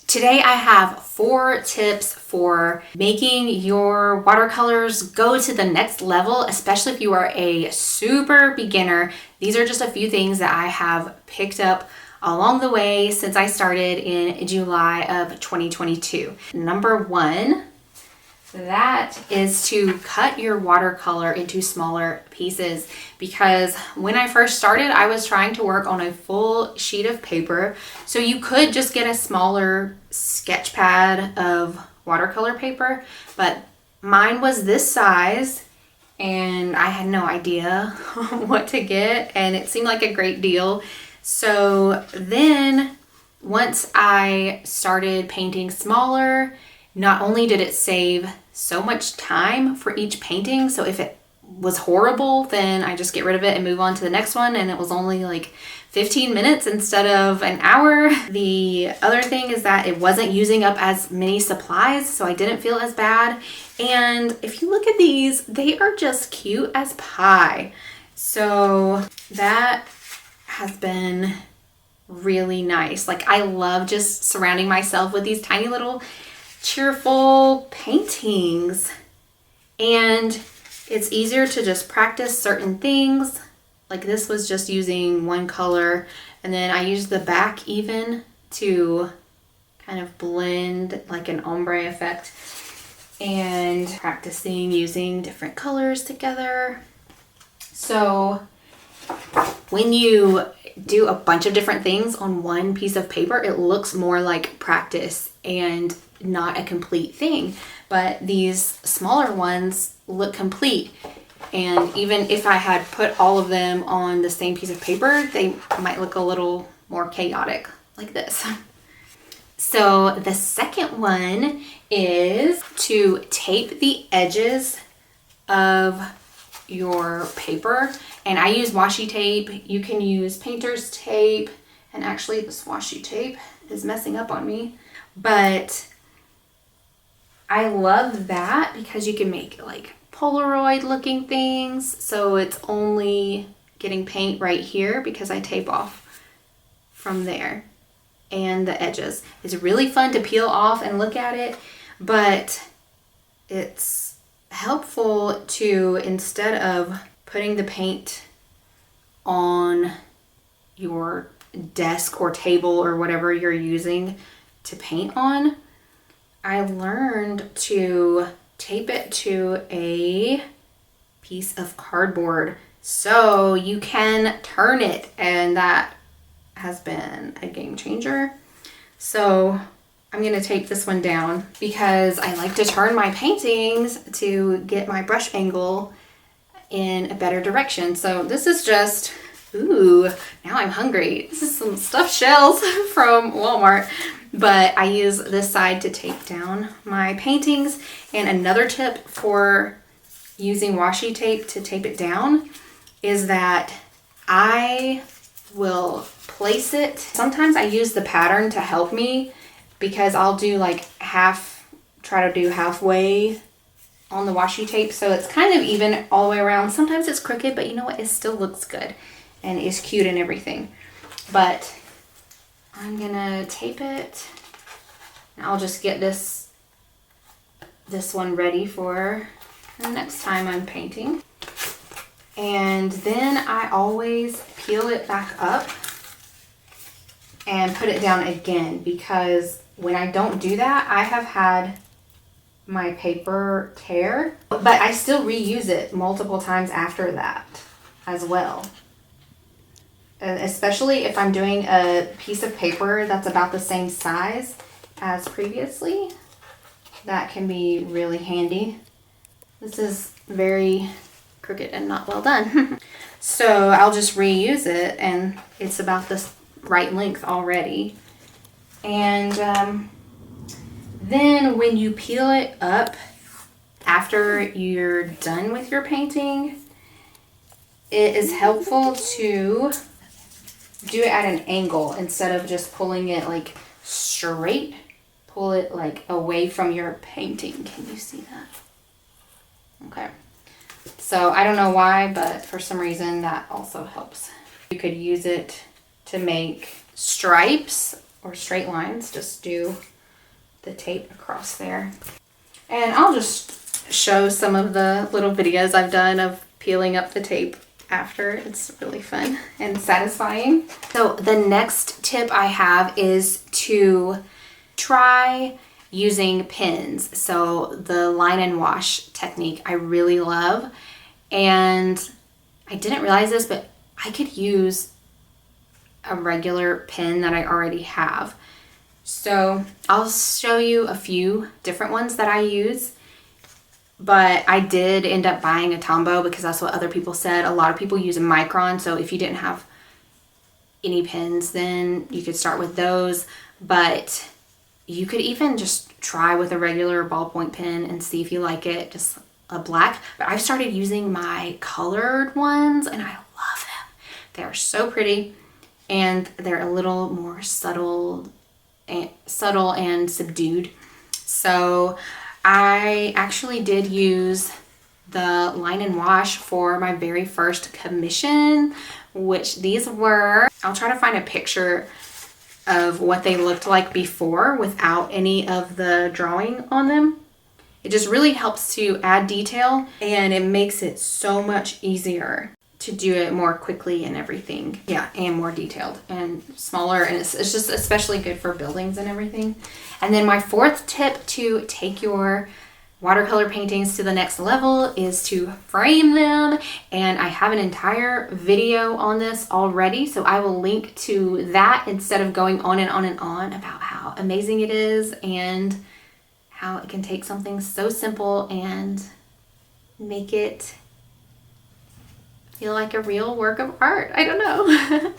Today I have 4 tips for making your watercolors go to the next level, especially if you are a super beginner. These are just a few things that I have picked up along the way since I started in July of 2022. Number 1, that is to cut your watercolor into smaller pieces, because when I first started, I was trying to work on a full sheet of paper. So you could just get a smaller sketch pad of watercolor paper, but mine was this size and I had no idea what to get, and it seemed like a great deal. So then once I started painting smaller, not only did it save so much time for each painting, so if it was horrible, then I just get rid of it and move on to the next one, and it was only like 15 minutes instead of an hour. The other thing is that it wasn't using up as many supplies, so I didn't feel as bad. And if you look at these, they are just cute as pie. So that has been really nice. Like, I love just surrounding myself with these tiny little cheerful paintings, and it's easier to just practice certain things. Like this was just using one color, and then I used the back even to kind of blend like an ombre effect, and practicing using different colors together. So when you do a bunch of different things on one piece of paper, it looks more like practice and not a complete thing. But these smaller ones look complete, and even if I had put all of them on the same piece of paper, they might look a little more chaotic like this. So the second one is to tape the edges of your paper, and I use washi tape. You can use painter's tape, and actually this washi tape is messing up on me, but I love that because you can make like Polaroid looking things. So it's only getting paint right here because I tape off from there, and the edges. It's really fun to peel off and look at it, but it's helpful to, instead of putting the paint on your desk or table or whatever you're using to paint on, I learned to tape it to a piece of cardboard so you can turn it, and that has been a game changer. So I'm going to tape this one down because I like to turn my paintings to get my brush angle in a better direction. So this is just, ooh, now I'm hungry. This is some stuffed shells from Walmart. But I use this side to tape down my paintings. And another tip for using washi tape to tape it down is that I will place it. Sometimes I use the pattern to help me, because I'll do like try to do halfway on the washi tape, so it's kind of even all the way around. Sometimes it's crooked, but you know what? It still looks good and is cute and everything. But I'm gonna tape it, and I'll just get this one ready for the next time I'm painting. And then I always peel it back up and put it down again, because when I don't do that, I have had my paper tear, but I still reuse it multiple times after that as well. Especially if I'm doing a piece of paper that's about the same size as previously, that can be really handy. This is very crooked and not well done. So I'll just reuse it, and it's about the right length already. And then when you peel it up after you're done with your painting, it is helpful to do it at an angle instead of just pulling it like straight. Pull it like away from your painting. Can you see that? Okay. So I don't know why, but for some reason that also helps. You could use it to make stripes or straight lines. Just do the tape across there. And I'll just show some of the little videos I've done of peeling up the tape after. It's really fun and satisfying. So the next tip I have is to try using pens. So the line and wash technique I really love, and I didn't realize this, but I could use a regular pen that I already have. So I'll show you a few different ones that I use, but I did end up buying a Tombow because that's what other people said. A lot of people use a Micron, so if you didn't have any pens, then you could start with those, but you could even just try with a regular ballpoint pen and see if you like it, just a black. But I've started using my colored ones and I love them. They're so pretty and they're a little more subtle and subdued. So I actually did use the line and wash for my very first commission, which these were, I'll try to find a picture of what they looked like before without any of the drawing on them. It just really helps to add detail and it makes it so much easier to do it more quickly and everything. Yeah, and more detailed and smaller, and it's just especially good for buildings and everything. And then my fourth tip to take your watercolor paintings to the next level is to frame them, and I have an entire video on this already, so I will link to that instead of going on and on and on about how amazing it is and how it can take something so simple and make it feel like a real work of art. I don't know.